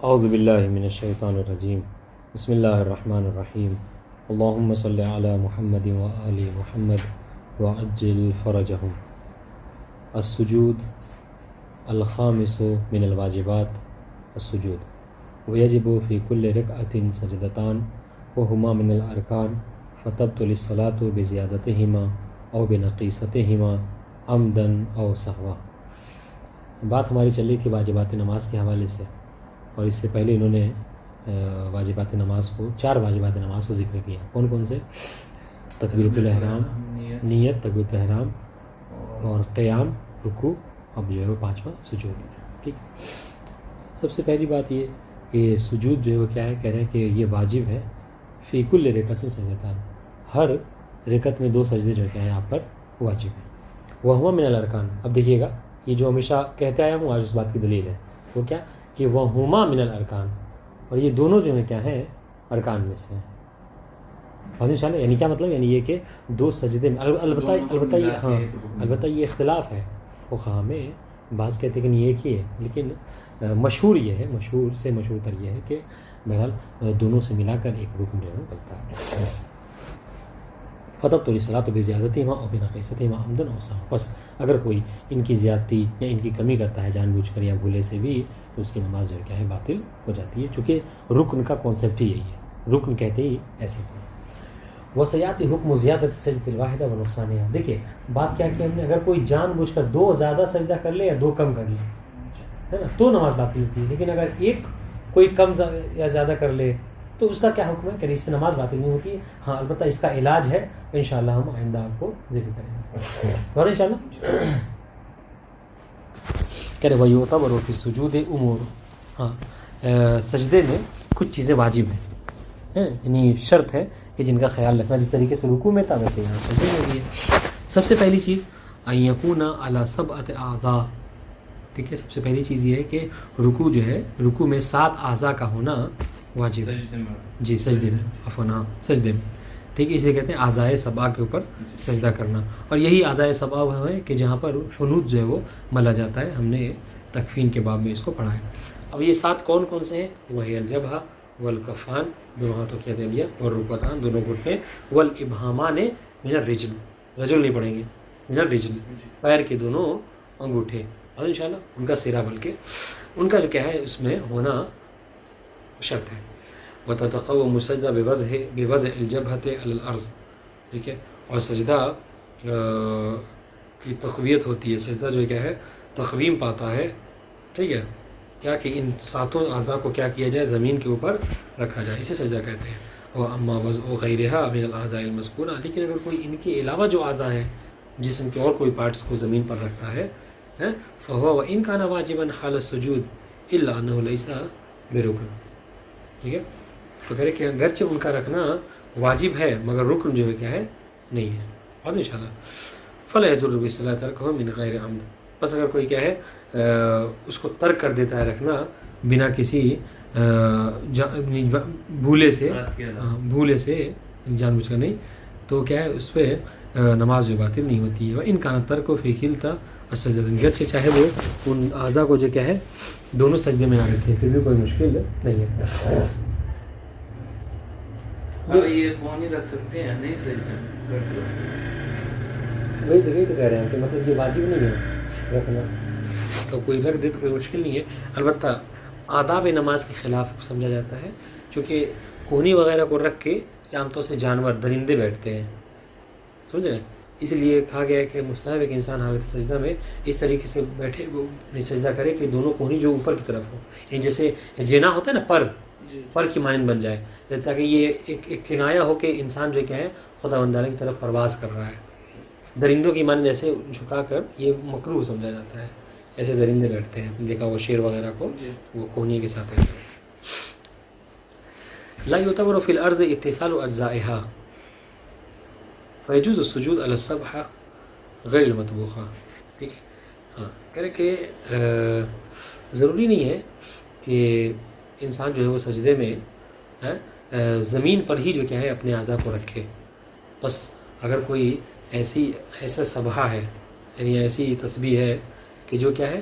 اعوذ باللہ من الشیطان الرجیم بسم اللہ الرحمن الرحیم اللہم صلی علی محمد و آل محمد وعجل فرجہم۔ السجود الخامس من الواجبات السجود ویجب فی کل رکعۃ سجدتان وہما من الارکان فتبطل الصلاۃ بزیادتہما او بنقیصتہما عمدا او سہوا۔ بات ہماری چل رہی تھی واجبات نماز کے حوالے سے، اور اس سے پہلے انہوں نے واجبات نماز کو 4 واجبات نماز کو ذکر کیا۔ کون کون سے؟ تکبیرۃ الاحرام، نیت، تکبیرۃ الاحرام اور قیام، رکوع، اب جو ہے وہ 5واں سجود۔ ٹھیک ہے، سب سے پہلی بات یہ کہ سجود جو ہے وہ کیا ہے، کہہ رہے ہیں کہ یہ واجب ہے فی کل رکعۃ سجدتان، ہر رکعت میں 2 سجدے جو کیا ہے آپ پر واجب ہیں۔ وہما من الارکان، اب دیکھیے گا یہ جو ہمیشہ کہتے آیا ہوں آج اس بات کی دلیل ہے، وہ کیا کہ وہما من الارکان، اور یہ دونوں جو ہیں کیا ہیں، ارکان میں سے ہیں۔ اور انشاءاللہ یعنی کیا مطلب، یعنی یہ کہ 2 سجدے میں البتہ یہ اختلاف ہے فقہا میں، بعض کہتے ہیں کہ یہ ایک ہی ہے، لیکن مشہور یہ ہے، مشہور سے مشہور تر یہ ہے کہ بہرحال دونوں سے ملا کر ایک رکن جو ہے بنتا ہے۔ فتبطل الصلاۃ بزیادتہما او بنقیصتہما عمدا او سہوا، بس اگر کوئی ان کی زیادتی یا ان کی کمی کرتا ہے جان بوجھ کر یا بھولے سے بھی، تو اس کی نماز جو ہے کیا ہے باطل ہو جاتی ہے، چونکہ رکن کا کانسیپٹ ہی یہی ہے، رکن کہتے ہی ایسے کو۔ وسیاتی حکم زیادت سجدۃ الواحدہ و نقصانہا، دیکھیے بات کیا کہ ہم نے اگر کوئی جان بوجھ کر 2 زیادہ سجدہ کر لے یا 2 کم کر لے، ہے نا، تو نماز باطل ہوتی ہے، لیکن اگر ایک کوئی کم یا زیادہ کر لے تو اس کا کیا حکم ہے کہ اس سے نماز باطل نہیں ہوتی ہے۔ ہاں البتہ اس کا علاج ہے، انشاءاللہ ہم آئندہ آپ کو ذکر کریں گے، اور انشاءاللہ کہہ رہے وَيُعْتَبَرُ فِي السُّجُودِ أُمُورٌ، ہاں سجدے میں کچھ چیزیں واجب ہیں، یعنی شرط ہے کہ جن کا خیال رکھنا، جس طریقے سے رکوع میں تھا ویسے یہاں سجدے میں بھی ہے۔ سب سے پہلی چیز أَن يَكُونَ عَلَى 7 أَعْضَاء، ٹھیک ہے، سب سے پہلی چیز یہ ہے کہ رکوع جو ہے، رکوع میں 7 اعضاء کا ہونا واجب ہے، جی سجدے میں، عفواً ہاں سجدے میں، ٹھیک ہے، اس لیے کہتے ہیں اعضائے سبع کے اوپر سجدہ کرنا، اور یہی اعضائے سبع وہ ہے کہ جہاں پر حنوط جو ہے وہ ملا جاتا ہے، ہم نے تکفین کے باب میں اس کو پڑھا ہے۔ اب یہ 7 کون کون سے ہیں؟ وہی الجبہہ والکفان، دونوں ہاتھوں کی ہتھیلیاں، اور رکبتان، دونوں گھٹنے، والابہامان من الرجل، رجل نہیں پڑھیں گے، من الرجل، پیر کے دونوں انگوٹھے، اور انشاءاللہ ان کا سرا، بلکہ ان کا جو کیا ہے اس میں ہونا شرط ہے۔ وتتقوم السجدہ بوضع الجبہۃ علی الارض، ٹھیک ہے، اور سجدہ کی تقویت ہوتی ہے، سجدہ جو کیا ہے تقویم پاتا ہے، ٹھیک ہے، کیا کہ ان 7 اعضاء کو کیا کیا جائے، زمین کے اوپر رکھا جائے، اسے سجدہ کہتے ہیں۔ واما وضع غیرہا من الاعضاء المذکورہ، لیکن اگر کوئی ان کے علاوہ جو اعضاء ہیں، جسم کے اور کوئی پارٹس کو زمین پر رکھتا ہے، فہو وان کان واجبا حال السجود الا انہ لیس برکن، ٹھیک ہے، تو کہہ رہے کہ اگرچہ ان کا رکھنا واجب ہے مگر رکن جو ہے کیا ہے نہیں ہے، اور انشاءاللہ فلا یضر بالصلاۃ ترکہ من غیر عمد، بس اگر کوئی کیا ہے اس کو ترک کر دیتا ہے رکھنا بنا کسی بھولے سے جان بوجھ کر نہیں، تو کیا ہے اس پہ نماز جو باطل نہیں ہوتی ہے۔ وان کان الترک فی کلتا السجدتین، گرچہ چاہے وہ ان اعضاء کو جو کیا ہے دونوں سجدے میں نہ رکھے پھر بھی کوئی مشکل نہیں ہے۔ یہ کون ہی رکھ سکتے ہیں، نہیں سجدہ، وہی تو کہہ رہے ہیں کہ مطلب یہ واجب نہیں ہے رکھنا، تو کوئی رکھ دے تو کوئی مشکل نہیں ہے، البتہ آداب نماز کے خلاف سمجھا جاتا ہے، چونکہ کونی وغیرہ کو رکھ کے عام طور سے جانور درندے بیٹھتے ہیں، سمجھ رہے ہیں، اس لیے کہا گیا ہے کہ مستحب ہے کہ انسان حالت سجدہ میں اس طریقے سے بیٹھے سجدہ کرے کہ دونوں کونی جو اوپر کی طرف ہو، یعنی جیسے جنا ہوتا ہے نا، پر کی مانند بن جائے، تاکہ یہ ایک کنایا ہو کہ انسان جو کیا ہے خدا بندانہ کی طرف پرواز کر رہا ہے، درندوں کی مانند ایسے جھکا کر یہ مکروہ سمجھا جاتا ہے، ایسے درندے بیٹھتے ہیں، دیکھا وہ شیر وغیرہ کو وہ کونی کے ساتھ ایسے۔ لا يعتبر في الارض اتصال اجزائها فيجوز السجود على السبحة غیر المطبوخہ، ٹھیک ہے، ہاں کہہ رہے کہ ضروری نہیں ہے کہ انسان جو ہے وہ سجدے میں زمین پر ہی جو کیا ہے اپنے اعضاء کو رکھے، بس اگر کوئی ایسا سبحہ ہے، یعنی ایسی تسبیح ہے کہ جو کیا ہے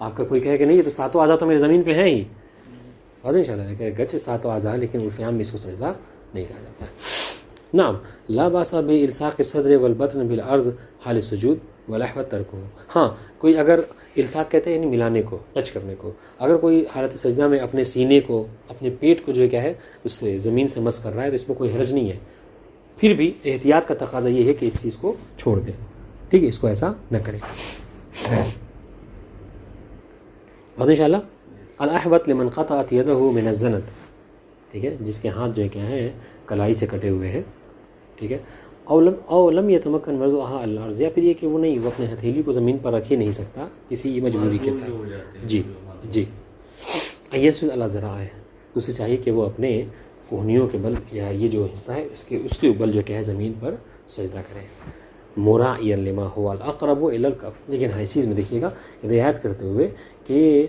آپ کا کوئی کہے کہ نہیں یہ تو ساتوں اعضاء تو میرے زمین پہ ہیں ہی، واضح ان شاء اللہ کہ گچ ساتوں اعضاء لیکن الفیام میں اس کو سجدہ نہیں کہا جاتا ہے۔ نعم لا باس بالصاق الصدر والبطن بالارض حال السجود ولحوت ترکو، ہاں کوئی اگر الصاق کہتے ہیں یعنی ملانے کو، ٹچ کرنے کو، اگر کوئی حالت سجدہ میں اپنے سینے کو اپنے پیٹ کو جو ہے کیا ہے اس سے زمین سے مس کر رہا ہے تو اس میں کوئی حرج نہیں ہے، پھر بھی احتیاط کا تقاضا یہ ہے کہ اس چیز کو چھوڑ دیں، ٹھیک ہے، اس کو ایسا نہ کریں۔ اور ان شاء اللہ الاحوط لمن قطعت یدہ من الزنت، ٹھیک ہے، جس کے ہاتھ جو ہے کیا ہے کلائی سے کٹے ہوئے ہیں، ٹھیک ہے، او لم یتمکن مرضها الارض، یا پھر یہ کہ وہ نہیں، وہ اپنے ہتھیلی کو زمین پر رکھ ہی نہیں سکتا کسی مجبوری کے تحت، جی جی، یسجد علی ذراعہ، اسے چاہیے کہ وہ اپنے کوہنیوں کے بل یا یہ جو حصہ ہے اس کے بل جو کہ ہے زمین پر سجدہ کرے، مراعیا لما هو الاقرب الى الکف، لیکن ہاں اس چیز میں دیکھیے گا رعایت کرتے ہوئے کہ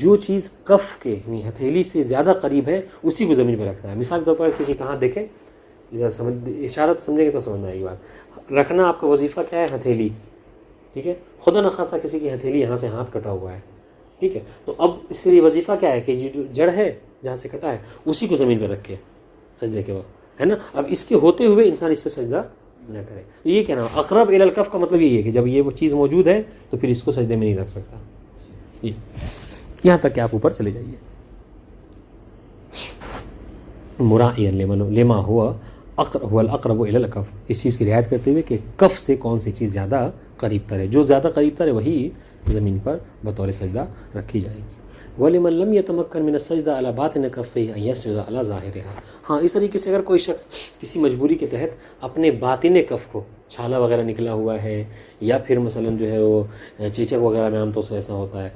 جو چیز کف کے یعنی ہتھیلی سے زیادہ قریب ہے اسی کو زمین پہ رکھنا ہے۔ مثال کے طور پر کسی کا ہاتھ دیکھیں، اشارت سمجھیں گے تو سمجھ آئے گی بات، رکھنا آپ کا وظیفہ کیا ہے ہتھیلی، ٹھیک ہے، خدا نخواستہ کسی کی ہتھیلی یہاں سے ہاتھ کٹا ہوا ہے، ٹھیک ہے، تو اب اس کے لیے وظیفہ کیا ہے کہ جو جڑ ہے جہاں سے کٹا ہے اسی کو زمین پہ رکھے سجدے کے وقت، ہے نا، اب اس کے ہوتے ہوئے انسان اس پہ سجدہ نہ کرے، تو یہ کہنا اقرب الی الکف کا مطلب یہی ہے کہ جب یہ وہ چیز موجود ہے تو پھر اس کو سجدے میں نہیں رکھ سکتا، جی، یہاں تک کہ آپ اوپر چلے جائیے۔ مراعیا لما ہوا الاقرب الی الکف، اس چیز کی رعایت کرتے ہوئے کہ کف سے کون سی چیز زیادہ قریب تر ہے، جو زیادہ قریب تر ہے وہی زمین پر بطور سجدہ رکھی جائے گی۔ وَلِمَنْ لَمْ يَتَمَكَّنْ مِنَ السَّجْدَةِ عَلَى بَاطِنِ كَفَّيْهِ أَنْ يَسْجُدَ عَلَى ظَاهِرِهَا، ہاں اس طریقے سے اگر کوئی شخص کسی مجبوری کے تحت اپنے باطن کف کو، چھالا وغیرہ نکلا ہوا ہے یا پھر مثلا جو ہے وہ چیچک وغیرہ میں عام طور سے ایسا ہوتا ہے،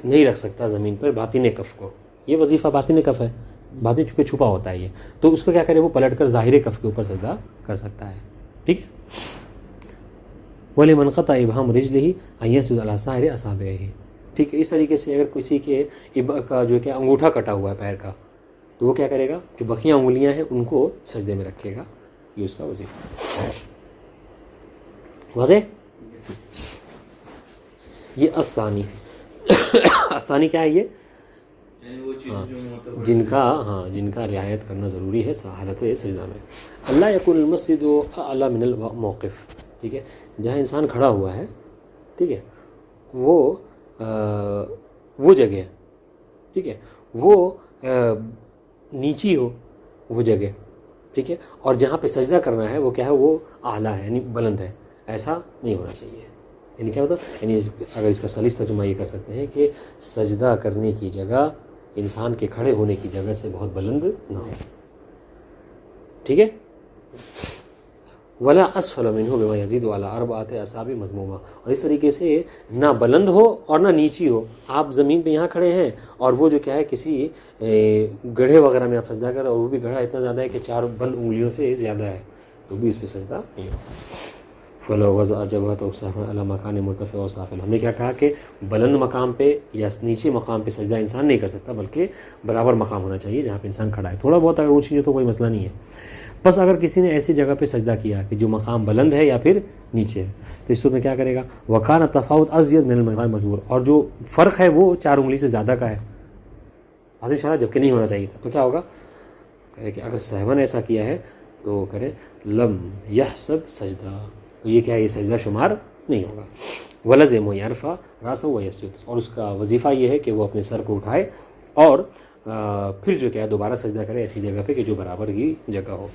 نہیں رکھ سکتا زمین پر باطن کف کو، یہ وظیفہ باطن کف ہے، باطن چونکہ چھپا ہوتا ہے یہ، تو اس کو کیا کرے وہ پلٹ کر ظاہر کف کے اوپر سجدہ کر سکتا ہے، ٹھیک ہے۔ وَلِمَنْ قَطَعَ إِبْهَامُ رِجْلِهِ أَنْ يَسْجُدَ عَلَى سَائِرِ أَصَابِعِهِ، ٹھیک ہے، اس طریقے سے اگر کسی کے کا جو ہے کہ انگوٹھا کٹا ہوا ہے پیر کا تو وہ کیا کرے گا، جو بقیہ انگلیاں ہیں ان کو سجدے میں رکھے گا، یہ اس کا وظیفہ، واضح۔ یہ الثانی الثانی کیا ہے، یہ جن کا رعایت کرنا ضروری ہے حالت سجدہ میں، اللہ یکون المسجد اعلی من الموقف، ٹھیک ہے، جہاں انسان کھڑا ہوا ہے، ٹھیک ہے، وہ جگہ، ٹھیک ہے، وہ نیچی ہو وہ جگہ، ٹھیک ہے، اور جہاں پہ سجدہ کرنا ہے وہ کیا ہے، وہ اعلیٰ ہے یعنی بلند ہے، ایسا نہیں ہونا چاہیے، یعنی کیا ہوتا ہے، یعنی اگر اس کا سلیس ترجمہ یہ کر سکتے ہیں کہ سجدہ کرنے کی جگہ انسان کے کھڑے ہونے کی جگہ سے بہت بلند نہ ہو، ٹھیک ہے۔ ولا اسفل منه بما يزيد على اربعه اصابع مضمومه، اور اس طریقے سے نہ بلند ہو اور نہ نیچی ہو، آپ زمین پہ یہاں کھڑے ہیں اور وہ جو کیا ہے کسی گڑھے وغیرہ میں آپ سجدہ کر، اور وہ بھی گڑھا اتنا زیادہ ہے کہ 4 بند انگلیوں سے زیادہ ہے، تو بھی اس پہ سجدہ نہیں ہوگا۔ فلو وضع جبهته صحوا على مكان مرتفع و سافل، ہم نے کیا کہا کہ بلند مقام پہ یا نیچے مقام پہ سجدہ انسان نہیں کر سکتا، بلکہ برابر مقام ہونا چاہیے جہاں پہ انسان کھڑا ہے، تھوڑا بہت اگر اونچی ہے تو کوئی مسئلہ نہیں ہے، بس اگر کسی نے ایسی جگہ پہ سجدہ کیا کہ جو مقام بلند ہے یا پھر نیچے ہے تو اس میں کیا کرے گا، وکان تفاوت ازید من المقام مذکور، اور جو فرق ہے وہ 4 انگلی سے زیادہ کا ہے، حاضر اشارہ جبکہ نہیں ہونا چاہیے تھا، تو کیا ہوگا، کہے کہ اگر سہون ایسا کیا ہے تو کرے لم یحسب سجدہ، تو یہ کیا ہے، یہ سجدہ شمار نہیں ہوگا۔ ولزم و یرفع راسہ و یسجد، اور اس کا وظیفہ یہ ہے کہ وہ اپنے سر کو اٹھائے اور پھر جو کیا ہے دوبارہ سجدہ کرے ایسی جگہ پہ کہ جو برابر کی جگہ ہو۔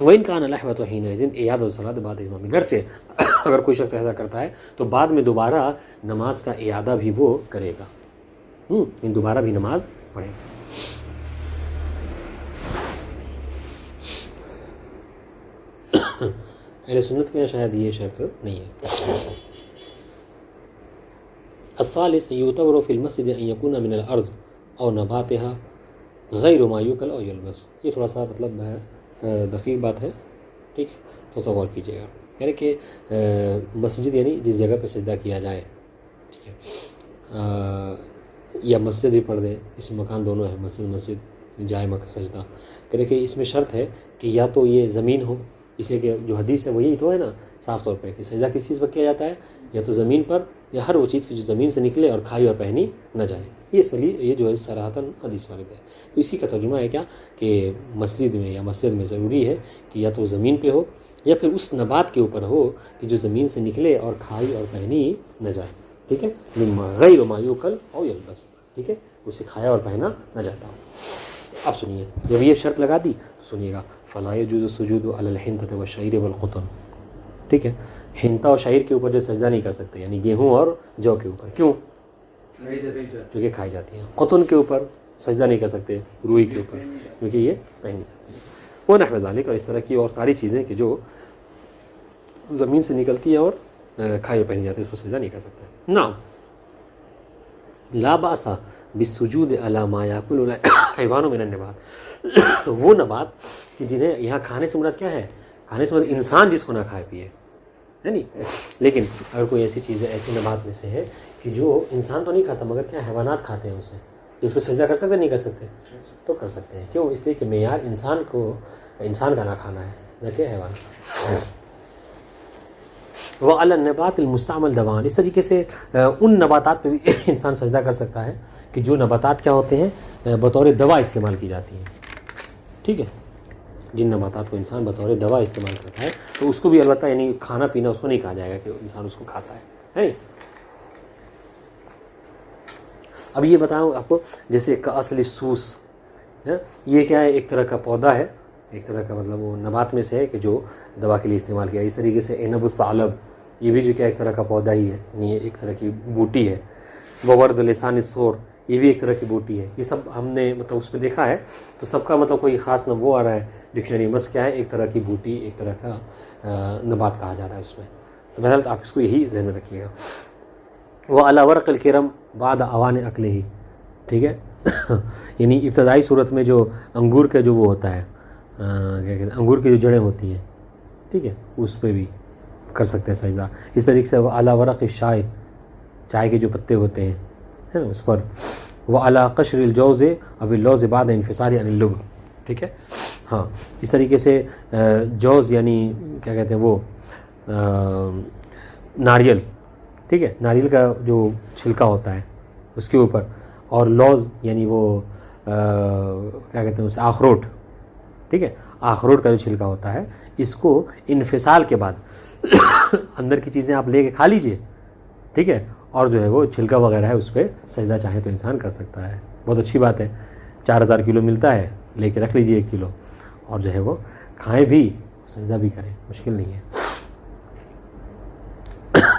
وَإِنْ كَانَ الْأَحْوَطُ حِينَئِذٍ إِعَادَةُ الصَّلَاةِ بَعْدَ إِتْمَامِ، گھر سے اگر کوئی شخص ایسا کرتا ہے تو بعد میں دوبارہ نماز کا اعادہ بھی وہ کرے گا، دوبارہ بھی نماز پڑھے گا۔ اہل سنت کے شاید یہ شرط نہیں ہے۔ الثالث يعتبر في المسجد ان يكون من الارض او نباتها غیر ما یوکل او یلبس، یہ تھوڑا سا مطلب دقیق بات ہے، ٹھیک ہے، تو غور کیجیے گا، یعنی کہ مسجد یعنی جس جگہ پہ سجدہ کیا جائے، ٹھیک ہے، یا مسجد بھی پڑھ دیں، اس مکان دونوں ہے، مسجد جائے سجدہ کرے، کہ اس میں شرط ہے کہ یا تو یہ زمین ہو اس لیے کہ جو حدیث ہے وہ یہی تو ہے نا صاف طور پہ کہ سجدہ کس چیز پر کیا جاتا ہے، یا تو زمین پر، یا ہر وہ چیز کی جو زمین سے نکلے اور کھائی اور پہنی نہ جائے. یہ جو ہے صراحتاً حدیث وارد ہے. تو اسی کا ترجمہ ہے کیا کہ مسجد میں یا مسجد میں ضروری ہے کہ یا تو زمین پہ ہو یا پھر اس نبات کے اوپر ہو کہ جو زمین سے نکلے اور کھائی اور پہنی نہ جائے. ٹھیک ہے، غیر ما یوکل او یلبس. ٹھیک ہے، اسے کھایا اور پہنا نہ جاتا ہو. اب سنیے، جب یہ شرط لگا دی تو سنیے گا فلا یجوز السجود علی الحنطۃ والشعیر والقطن. ٹھیک ہے، حنطہ اور شعیر کے اوپر جو سجدہ نہیں کر سکتے، یعنی گیہوں اور جو کے اوپر. کیوں؟ کیونکہ کھائی جاتی ہیں. قطن کے اوپر سجدہ نہیں کر سکتے، روئی کے اوپر، کیونکہ یہ پہنی جاتی ہیں. وہ نحو ذالک، اور اس طرح کی اور ساری چیزیں کہ جو زمین سے نکلتی ہیں اور کھائی اور پہنی جاتی ہیں، اس پر سجدہ نہیں کر سکتے. نعم لا باس بالسجود علی ما یاکل الحیوان من النبات. وہ نبات کہ جنہیں یہاں کھانے سے مراد کیا ہے؟ کھانے سے مراد انسان جس کو نہ کھائے پیے، ہے نہیں. لیکن اگر کوئی ایسی چیز ہے، ایسی نبات میں سے ہے کہ جو انسان تو نہیں کھاتا مگر کیا حیوانات کھاتے ہیں اسے، اس پہ سجدہ کر سکتے نہیں کر سکتے؟ تو کر سکتے ہیں. کیوں؟ اس لیے کہ معیار انسان کا نہ کھانا ہے، نہ کہ حیوان کا. وہ علی النبات المستعمل دوان. اس طریقے سے ان نباتات پہ بھی انسان سجدہ کر سکتا ہے کہ جو نباتات کیا ہوتے ہیں بطور دوا استعمال کی جاتی ہیں. ٹھیک ہے، جن نباتات کو انسان بطور دوا استعمال کرتا ہے تو اس کو بھی البتہ یعنی کھانا پینا اس کو نہیں کہا جائے گا کہ انسان اس کو کھاتا ہے. اب یہ بتاؤں آپ کو، جیسے اصل سوس ہے، یہ کیا ہے؟ ایک طرح کا پودا ہے، ایک طرح کا مطلب وہ نبات میں سے ہے کہ جو دوا کے لیے استعمال کیا. اس طریقے سے عنب الثعلب، یہ بھی جو کیا ایک طرح کا پودا ہی ہے، یعنی یہ ایک طرح کی بوٹی ہے. وورد لسان الثور، یہ بھی ایک طرح کی بوٹی ہے. یہ سب ہم نے مطلب اس پہ دیکھا ہے، تو سب کا مطلب کوئی خاص نہ وہ آ رہا ہے ڈکشنری. بس کیا ہے، ایک طرح کی بوٹی، ایک طرح کا نبات کہا جا رہا ہے اس میں. بہرحال آپ اس کو یہی ذہن میں رکھیے گا. وہ علی ورق الکرم بعد اوان اکلہ. ٹھیک ہے، یعنی ابتدائی صورت میں جو انگور کا جو وہ ہوتا ہے، کیا کہتے ہیں، انگور کی جو جڑیں ہوتی ہیں، ٹھیک ہے، اس پہ بھی کر سکتے ہیں سجدہ. اس طریقے سے وہ علی ورق الشائے، چائے کے جو پتے ہوتے ہیں ہے نا، اس پر. وہ علی قشر الجوز اب اللوز بعد انفصال عن اللب. ٹھیک ہے، ہاں. اس طریقے سے جوز یعنی کیا کہتے ہیں وہ ناریل، ٹھیک ہے، ناریل کا جو چھلکا ہوتا ہے اس کے اوپر، اور لوز یعنی وہ کیا کہتے ہیں اسے، اخروٹ. ٹھیک ہے، اخروٹ کا جو چھلکا ہوتا ہے، اس کو انفصال کے بعد اندر کی چیزیں آپ لے کے کھا لیجئے. ٹھیک ہے، اور جو ہے وہ چھلکا وغیرہ ہے اس پہ سجدہ چاہے تو انسان کر سکتا ہے. بہت اچھی بات ہے. 4000 کلو ملتا ہے، لے کے رکھ لیجئے 1 کلو، اور جو ہے وہ کھائیں بھی سجدہ بھی کریں، مشکل نہیں ہے.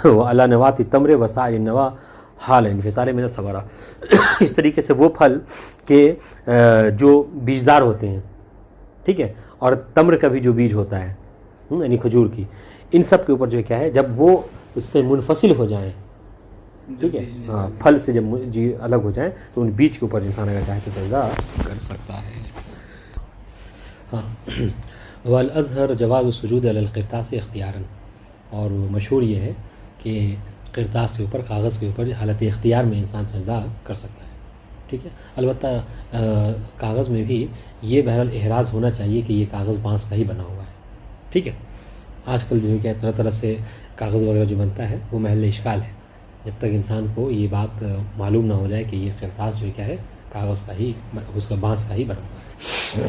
وہ علی نوات التمر وسائر النوا حال انفصال من الثمرہ. اس طریقے سے وہ پھل کہ جو بیجدار ہوتے ہیں، ٹھیک ہے، اور تمر کا بھی جو بیج ہوتا ہے یعنی کھجور کی، ان سب کے اوپر جو کیا ہے، جب وہ اس سے منفصل ہو جائیں، ٹھیک ہے، ہاں، پھل سے جب الگ ہو جائیں تو ان بیج کے اوپر انسان اگر چاہے تو سجدہ کر سکتا ہے. ہاں. والازہر جواز السجود علی القرطاس اختیاراً. اور مشہور یہ ہے کہ قرطاس کے اوپر، کاغذ کے اوپر حالت اختیار میں انسان سجدہ کر سکتا ہے. ٹھیک ہے، البتہ کاغذ میں بھی یہ بہرحال احراز ہونا چاہیے کہ یہ کاغذ بانس کا ہی بنا ہوا ہے. ٹھیک ہے، آج کل جو ہے کہ طرح طرح سے کاغذ وغیرہ جو بنتا ہے وہ محل اشکال ہے. جب تک انسان کو یہ بات معلوم نہ ہو جائے کہ یہ قرطاس جو کیا ہے کاغذ کا ہی، اس کا بانس کا ہی بنا ہوا ہے.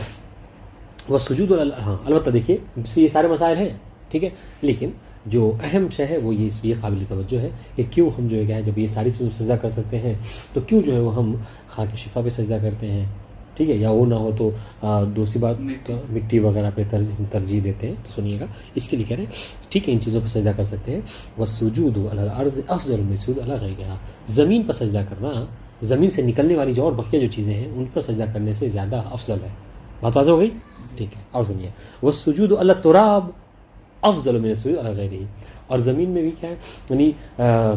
وہ سجود ہاں البتہ دیکھیے یہ سارے مسائل ہیں، ٹھیک ہے، لیکن جو اہم شے ہے وہ یہ قابل توجہ ہے کہ کیوں ہم جو ہے کیا، جب یہ ساری چیزیں سجدہ کر سکتے ہیں تو کیوں جو ہے وہ ہم خاک شفا پہ سجدہ کرتے ہیں. ٹھیک ہے، یا وہ نہ ہو تو دوسری بات مٹی وغیرہ پہ ترجیح دیتے ہیں. تو سنیے گا اس کے لیے کہہ رہے ہیں ٹھیک ہے ان چیزوں پہ سجدہ کر سکتے ہیں. والسجود علی الارض افضل من السجود علی غیرہا. زمین پر سجدہ کرنا، زمین سے نکلنے والی جو اور بقیہ جو چیزیں ہیں ان پر سجدہ کرنے سے زیادہ افضل ہے. بات واضح ہو گئی؟ ٹھیک ہے، اور سنیے والسجود علی التراب افضل من السجود علی غیرہ. اور زمین میں بھی کیا ہے، یعنی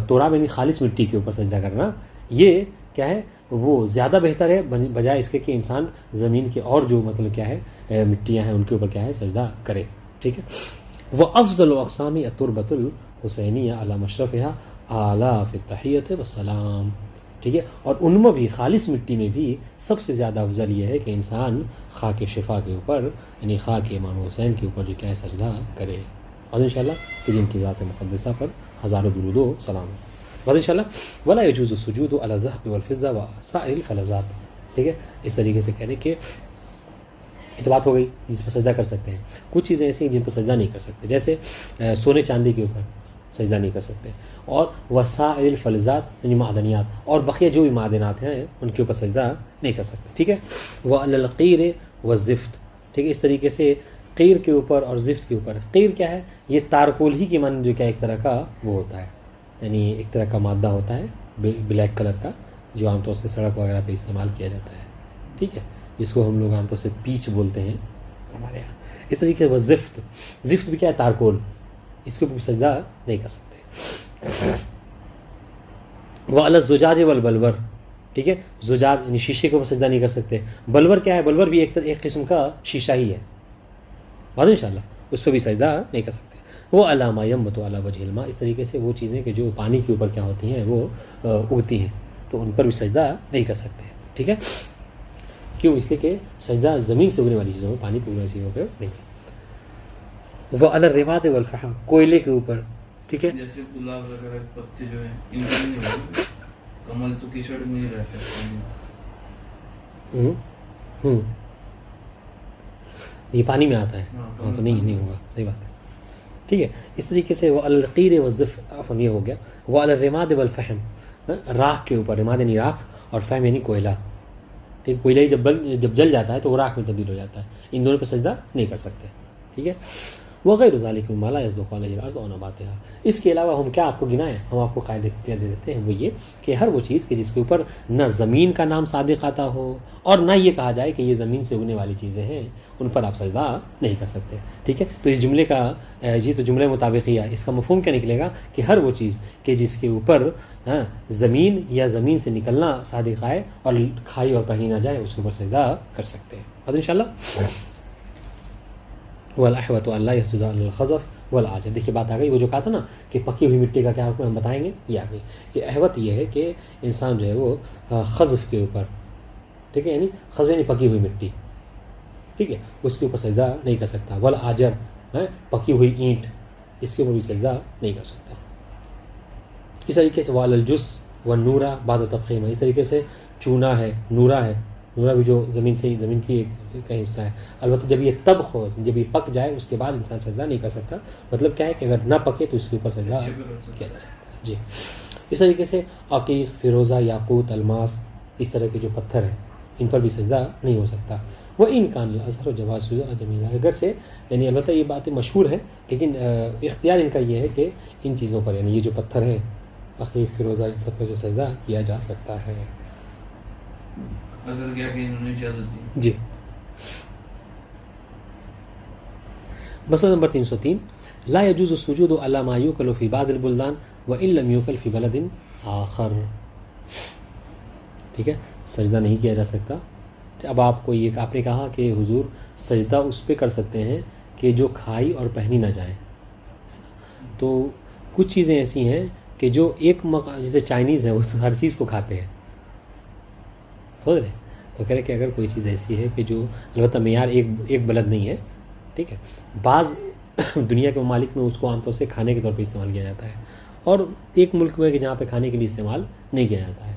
تراب یعنی خالص مٹی کے اوپر سجدہ کرنا، یہ کیا ہے وہ زیادہ بہتر ہے بجائے اس کے کہ انسان زمین کے اور جو مطلب کیا ہے مٹیاں ہیں ان کے اوپر کیا ہے سجدہ کرے. ٹھیک ہے، وہ افضل اقسام التربۃ الحسینیہ علی مشرفها اعلیٰ فی التحیۃ والسلام. ٹھیک ہے. اور ان میں بھی خالص مٹی میں بھی سب سے زیادہ افضل یہ ہے کہ انسان خاک شفا کے اوپر یعنی خاک امام حسین کے اوپر جو کیا ہے سجدہ کرے. اور انشاءاللہ کہ جن کی ذات مقدسہ پر ہزاروں درود و سلام. اور انشاءاللہ ولا يجوز السجود على الذهب والفضة وسائر الفلذات. ٹھیک ہے. اس طریقے سے کہہ رہے کہ یہ تو بات ہو گئی جس پر سجدہ کر سکتے ہیں. کچھ چیزیں ایسی ہیں جن پر سجدہ نہیں کر سکتے، جیسے سونے چاندی کے اوپر سجدہ نہیں کر سکتے، اور وسائر الفلذات یعنی معدنیات اور بقیہ جو بھی معدنات ہیں ان کے اوپر سجدہ نہیں کر سکتے. ٹھیک ہے. وعلی القیر والزفت. ٹھیک ہے. اس طریقے سے قیر کے اوپر اور زفت کے اوپر. قیر کیا ہے؟ یہ تارکول ہی کی مانند جو کیا ایک طرح کا وہ ہوتا ہے، یعنی ایک طرح کا مادہ ہوتا ہے بلیک کلر کا جو عام طور سے سڑک وغیرہ پہ استعمال کیا جاتا ہے. ٹھیک ہے. جس کو ہم لوگ عام طور سے پیچ بولتے ہیں ہمارے یہاں. اس طریقے سے زفت. زفت بھی کیا ہے؟ تارکول. اس کے اوپر سجدہ نہیں کر سکتے. وعلی الزجاج والبلور. ٹھیک ہے. زجاج یعنی شیشے کے اوپر سجدہ نہیں کر سکتے. بلور کیا ہے؟ بلور بھی ایک قسم کا شیشہ ہی ہے. واضح انشاءاللہ. اس پہ بھی سجدہ نہیں کر سکتے. وہ علامہ ینبت علی وجہ الماء. اس طریقے سے وہ چیزیں کہ جو پانی کے اوپر کیا ہوتی ہیں وہ اگتی ہیں تو ان پر بھی سجدہ نہیں کر سکتے. ٹھیک ہے. کیوں؟ اس لیے کہ سجدہ زمین سے اگنے والی چیزوں میں، پانی پہ اگنے والی چیزوں پہ نہیں. وہ علی الرماد والفحم. کوئلے کے اوپر. ٹھیک ہے. جیسے گلاب وغیرہ کے پتے جو ہیں ان میں نہیں ہوتے، کمل تو کیچڑ میں نہیں رہتے. یہ پانی میں آتا ہے. ہاں تو نہیں ہوگا. صحیح بات ہے. ٹھیک ہے. اس طریقے سے وہ القیر والزفت عفوا یہ ہو گیا. وہ علی الرماد والفحم. راکھ کے اوپر. رماد یعنی راکھ اور فحم یعنی کوئلہ. ٹھیک. کوئلہ ہی جب جل جاتا ہے تو وہ راکھ میں تبدیل ہو جاتا ہے. ان دونوں پہ سجدہ نہیں کر سکتے. ٹھیک ہے. وغیر ذالک مما لا یصدق علیہ الارض و نباتها. اس کے علاوہ ہم کیا آپ کو گنائیں؟ ہم آپ کو قاعدے کیا دے دیتے ہیں، وہ یہ کہ ہر وہ چیز کہ جس کے اوپر نہ زمین کا نام صادق آتا ہو اور نہ یہ کہا جائے کہ یہ زمین سے اگنے والی چیزیں ہیں، ان پر آپ سجدہ نہیں کر سکتے. ٹھیک ہے. تو اس جملے کا یہ تو جملے مطابق ہی ہے. اس کا مفہوم کیا نکلے گا کہ ہر وہ چیز کہ جس کے اوپر زمین یا زمین سے نکلنا صادق آئے اور کھائی اور پہنی نہ جائے اس کے اوپر سجدہ کر سکتے ہیں. اور انشاءاللہ والاحوۃ اللہ یسجد علی الخزف والعاجر. دیکھیے بات آ گئی. وہ جو کہا تھا نا کہ پکی ہوئی مٹی کا کیا حکم ہم بتائیں گے، یہ آ گئی کہ احوت یہ ہے کہ انسان جو ہے وہ خزف کے اوپر. ٹھیک ہے. یعنی خزف یعنی پکی ہوئی مٹی. ٹھیک ہے. اس کے اوپر سجدہ نہیں کر سکتا. والعاجر پکی ہوئی اینٹ، اس کے اوپر بھی سجدہ نہیں کر سکتا. اس طریقے سے وعلی الجس والنورہ بعد تبخیم. اس طریقے سے چونا ہے، نورہ ہے. نورہ بھی جو زمین کی ایک حصہ ہے. البتہ جب یہ طبخ ہو، جب یہ پک جائے اس کے بعد انسان سجدہ نہیں کر سکتا. مطلب کیا ہے کہ اگر نہ پکے تو اس کے اوپر سجدہ کیا جا سکتا ہے. جی. اس طریقے سے عقیق، فیروزہ، یاقوت، الماس، اس طرح کے جو پتھر ہیں ان پر بھی سجدہ نہیں ہو سکتا. وہ ان کان الازہر و جواز سجود جمیع اگر سے یعنی البتہ یہ باتیں مشہور ہیں لیکن اختیار ان کا یہ ہے کہ ان چیزوں پر یعنی یہ جو پتھر ہیں عقیق، فیروزہ، ان سب پر جو سجدہ کیا جا سکتا ہے. اگر کیا کہ انہوں نے اجازت دی. جی. مسئلہ نمبر 303 لا يجوز السجود على ما يوكل في بعض البلدان وان لم يوكل في بلد آخر. ٹھیک ہے. سجدہ نہیں کیا جا سکتا. اب آپ کو یہ آپ نے کہا کہ حضور سجدہ اس پہ کر سکتے ہیں کہ جو کھائی اور پہنی نہ جائیں. تو کچھ چیزیں ایسی ہیں کہ جو ایک جیسے چائنیز ہیں وہ ہر چیز کو کھاتے ہیں، سمجھ رہے ہیں. تو کہہ رہے کہ اگر کوئی چیز ایسی ہے کہ جو البتہ معیار ایک بلد نہیں ہے. ٹھیک ہے. بعض دنیا کے ممالک میں اس کو عام طور سے کھانے کے طور پہ استعمال کیا جاتا ہے اور ایک ملک میں کہ جہاں پہ کھانے کے لیے استعمال نہیں کیا جاتا ہے.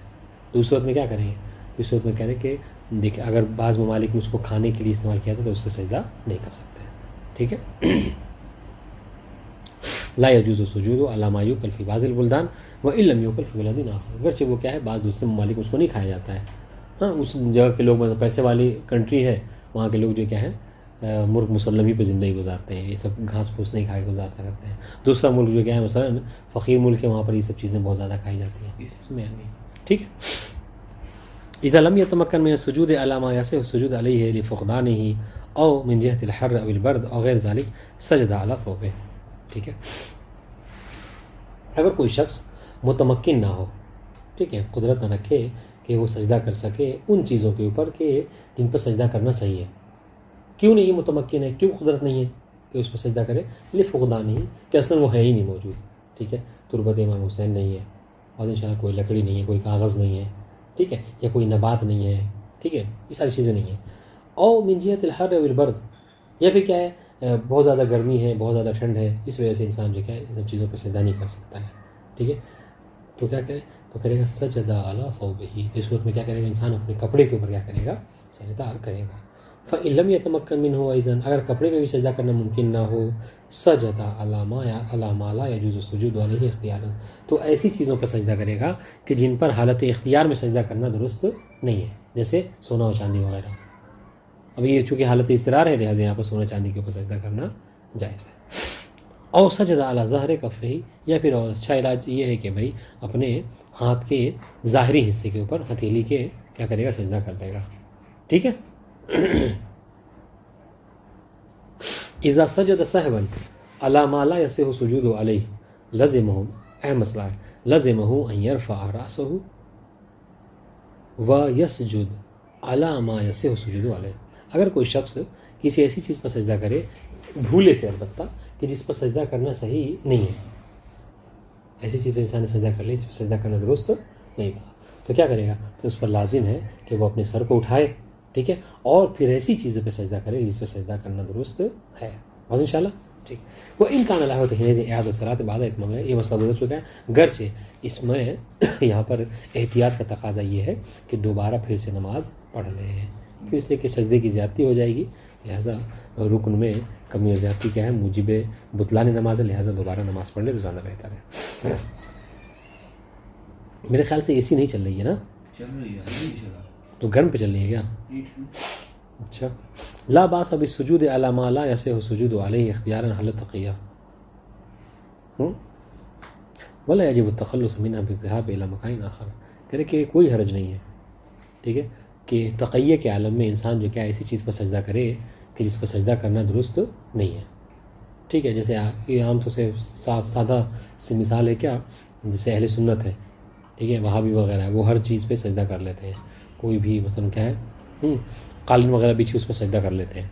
تو اس وقت میں کیا کریں گے؟ اس وقت میں کہہ رہے کہ دیکھیں اگر بعض ممالک میں اس کو کھانے کے لیے استعمال کیا جاتا ہے تو اس پہ سجدہ نہیں کر سکتے. ٹھیک ہے. لا يجوز السجود على ما يوكل في بعض البلدان وان لم يوكل في بلد آخر. اگرچہ وہ کیا ہے بعض دوسرے ممالک میں اس کو نہیں کھایا جاتا ہے. ہاں اس جگہ کے لوگ مطلب پیسے والی کنٹری ہے وہاں کے لوگ جو کیا ہے مرغ مسلمی پہ زندگی گزارتے ہیں، یہ سب گھاس پھوس نہیں کھا کے گزارتا کرتے ہیں. دوسرا ملک جو کیا ہے مثلا فقیر ملک ہے وہاں پر یہ سب چیزیں بہت زیادہ کھائی جاتی ہیں. اس میں ٹھیک ہے. اذا لم يتمكن من السجود على ما يصح السجود عليه لفقدانه او من جهة الحر او البرد او غیر ذلك سجد على ثوبه. ٹھیک ہے. اگر کوئی شخص متمکن نہ ہو، ٹھیک ہے، قدرت نہ رکھے کہ وہ سجدہ کر سکے ان چیزوں کے اوپر کہ جن پر سجدہ کرنا صحیح ہے. کیوں نہیں متمکن ہے، کیوں قدرت نہیں ہے کہ اس پر سجدہ کرے؟ لفقدان نہیں کہ اصلا وہ ہے ہی نہیں موجود. ٹھیک ہے. تربت امام حسین نہیں ہے، اور انشاءاللہ کوئی لکڑی نہیں ہے، کوئی کاغذ نہیں ہے، ٹھیک ہے، یا کوئی نبات نہیں ہے، ٹھیک ہے، یہ ساری چیزیں نہیں ہیں. او من جہت الحر والبرد، یا پھر کیا ہے بہت زیادہ گرمی ہے، بہت زیادہ ٹھنڈ ہے، اس وجہ سے انسان جو کیا ہے ان سب چیزوں پہ سجدہ نہیں کر سکتا ہے، ٹھیک ہے. تو کیا کرے، تو کرے گا سجدہ علی ثوبہ. اس صورت میں کیا کرے گا انسان اپنے کپڑے کے اوپر کیا کرے گا، سجدہ کرے گا. فإن لم يتمكن منه أيضا، اگر کپڑے پہ بھی سجدہ کرنا ممکن نہ ہو، سجدہ علی ما لا يجوز السجود علیہ اختیارا، تو ایسی چیزوں پر سجدہ کرے گا کہ جن پر حالت اختیار میں سجدہ کرنا درست نہیں ہے، جیسے سونا و چاندی وغیرہ. اب یہ چونکہ حالت اضطرار ہے لہٰذا یہاں پر سونا چاندی کے اوپر سجدہ کرنا جائز ہے. اور سجدہ علی ظاہر کفہ، یا پھر اور اچھا علاج یہ ہے کہ بھائی اپنے ہاتھ کے ظاہری حصے کے اوپر ہتھیلی کے کیا کرے گا، سجدہ کر لے گا، ٹھیک ہے. اذا سجد سہوا علی ما لا یصح السجود علیہ لزمہ، اہم مسئلہ ہے، لزمہ ان یرفع رأسہ ویسجد علی ما یصح السجود علیہ. اگر کوئی شخص کسی ایسی چیز پر سجدہ کرے، بھولے سے البتہ، کہ جس پر سجدہ کرنا صحیح نہیں ہے، ایسی چیز پہ انسان نے سجدہ کر لی جس پہ سجدہ کرنا درست نہیں تھا، تو کیا کرے گا، تو اس پر لازم ہے کہ وہ اپنے سر کو اٹھائے، ٹھیک ہے، اور پھر ایسی چیزوں پہ سجدہ کرے جس پہ سجدہ کرنا درست ہے. بس انشاءاللہ ٹھیک. وہ ان کا نہ تو حینز اعادۃ الصلاۃ بعد اتمام ہے، یہ مسئلہ گزر چکا ہے، گرچہ اس میں یہاں پر احتیاط کا تقاضا یہ ہے کہ دوبارہ پھر سے نماز پڑھ لیں، کیوں، اس لیے کہ سجدے کی زیادتی ہو جائے گی، لہذا رکن میں کمی اور زیادتی کیا ہے، موجب بطلان نماز ہے، لہذا دوبارہ نماز پڑھ لے تو زیادہ بہتر ہے. میرے خیال سے اے سی نہیں چل رہی ہے نا، چل رہی ہے، تو گرم پہ چل رہی ہے کیا؟ اچھا. لا باس بالسجود علی ما لا یصح السجود علیہ اختیارا حل تقیہ ولا یجب التخلص منها بالذهاب الى مکان آخر. کہتے کہ کوئی حرج نہیں ہے، ٹھیک ہے، کہ تقیہ کے عالم میں انسان جو کیا ایسی چیز پر سجدہ کرے کہ جس پر سجدہ کرنا درست نہیں ہے، ٹھیک ہے. جیسے یہ عام طور سے سادہ سی مثال ہے کیا، جیسے اہل سنت ہے، ٹھیک ہے، وہابی وغیرہ ہے، وہ ہر چیز پہ سجدہ کر لیتے ہیں. کوئی بھی مثلا کیا ہے قالین وغیرہ بچھی اس پہ سجدہ کر لیتے ہیں.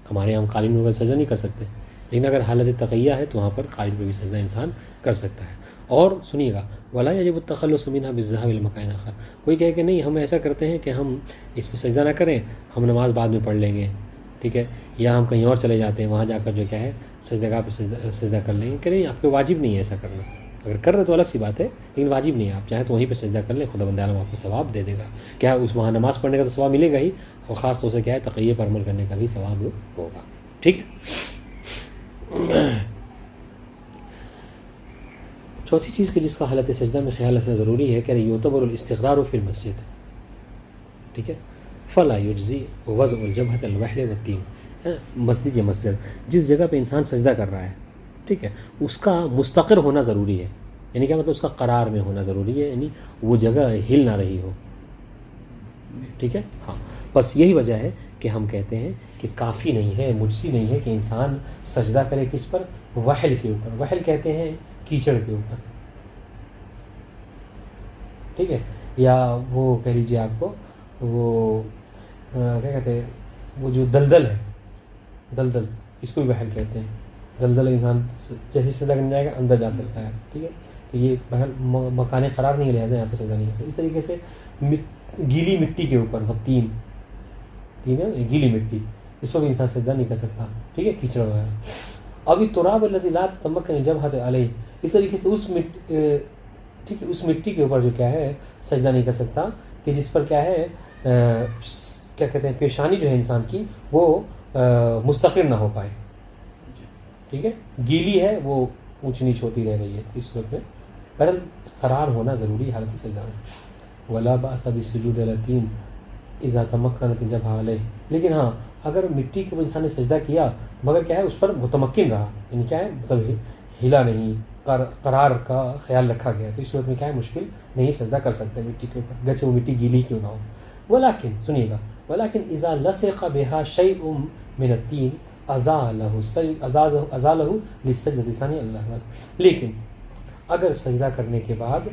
ہمارے یہاں ہم قالین وغیرہ سجدہ نہیں کر سکتے، لیکن اگر حالت تقیہ ہے تو وہاں پر قالین پہ بھی سجدہ انسان کر سکتا ہے. اور سنیے گا، ولا یجب التخلص منها بالذهاب الى مکان آخر. کوئی کہے کہ نہیں ہم ایسا کرتے ہیں کہ ہم اس پہ سجدہ نہ کریں، ہم نماز بعد میں پڑھ لیں گے، ٹھیک ہے، یا ہم کہیں اور چلے جاتے ہیں، وہاں جا کر جو کیا ہے سجدہ گاہ پہ سجدہ کر لیں گے. کہ نہیں، آپ کو واجب نہیں ہے ایسا کرنا، اگر کر رہے تو الگ سی بات ہے، لیکن واجب نہیں ہے. آپ چاہیں تو وہیں پہ سجدہ کر لیں، خدا بند عالم آپ کو ثواب دے دے گا. کیا اس وہاں نماز پڑھنے کا تو ثواب ملے گا ہی، اور خاص طور سے کیا ہے تقیہ پر عمل کرنے کا بھی ثواب ہوگا، ٹھیک ہے. چوتھی چیز کہ جس کا حالت سجدہ میں خیال رکھنا ضروری ہے کہ یعتبر الاستقرار فی المسجد، ٹھیک ہے، فلا یجزی وضع الجبہۃ الوحل والتین. مسجد یا مسجد جس جگہ پہ انسان سجدہ کر رہا ہے، ٹھیک ہے، اس کا مستقر ہونا ضروری ہے. یعنی کیا مطلب، اس کا قرار میں ہونا ضروری ہے، یعنی وہ جگہ ہل نہ رہی ہو، ٹھیک ہے. ہاں، بس یہی وجہ ہے کہ ہم کہتے ہیں کہ کافی نہیں ہے، مجزی نہیں ہے کہ انسان سجدہ کرے کس پر، وحل کے اوپر. وحل کہتے ہیں کیچڑ کے اوپر، ٹھیک ہے، یا وہ کہہ لیجیے آپ کو وہ کیا کہتے ہیں، وہ جو دلدل ہے، دلدل اس کو بھی وحل کہتے ہیں. دلدل انسان جیسے سجدہ کرنے جائے گا اندر جا سکتا ہے، ٹھیک ہے. تو یہ بہرحال مکان قرار نہیں ہے، لہٰذا یہاں پہ سجدہ نہیں ہے. اس طریقے سے گیلی مٹی کے اوپر تین ہے گیلی مٹی، اس پر بھی انسان سجدہ نہیں کر سکتا، ٹھیک ہے، کیچڑ وغیرہ. ابھی تراب الذی لا تتمکن جبہۃ علیہ، اس طریقے سے ٹھیک ہے، اس مٹی کے اوپر جو کیا ہے سجدہ نہیں کر سکتا کہ جس پر کیا ہے کیا کہتے ہیں پیشانی جو ہے انسان کی وہ مستقر نہ ہو پائے، ٹھیک ہے، گیلی ہے، وہ اونچ نیچ ہوتی رہ رہی ہے. تو اس صورت میں بہرحال قرار ہونا ضروری حالت سجدہ میں. ولا باس بالسجود علی الطین اذا تمکنت الجبہۃ علیہ. لیکن ہاں اگر مٹی کے انسان نے سجدہ کیا مگر کیا ہے اس پر متمکن رہا، یعنی کیا ہے مطلب ہلا نہیں، قرار کا خیال رکھا گیا، تو اس صورت میں کیا ہے مشکل نہیں، سجدہ کر سکتے مٹی کے اوپر گرچہ وہ مٹی گیلی کیوں نہ ہو. ولیکن سنیے گا، ولیکن اذا لصق بها شیء من الطین ازالہ للسجدۃ الثانیہ اللہ. لیکن اگر سجدہ کرنے کے بعد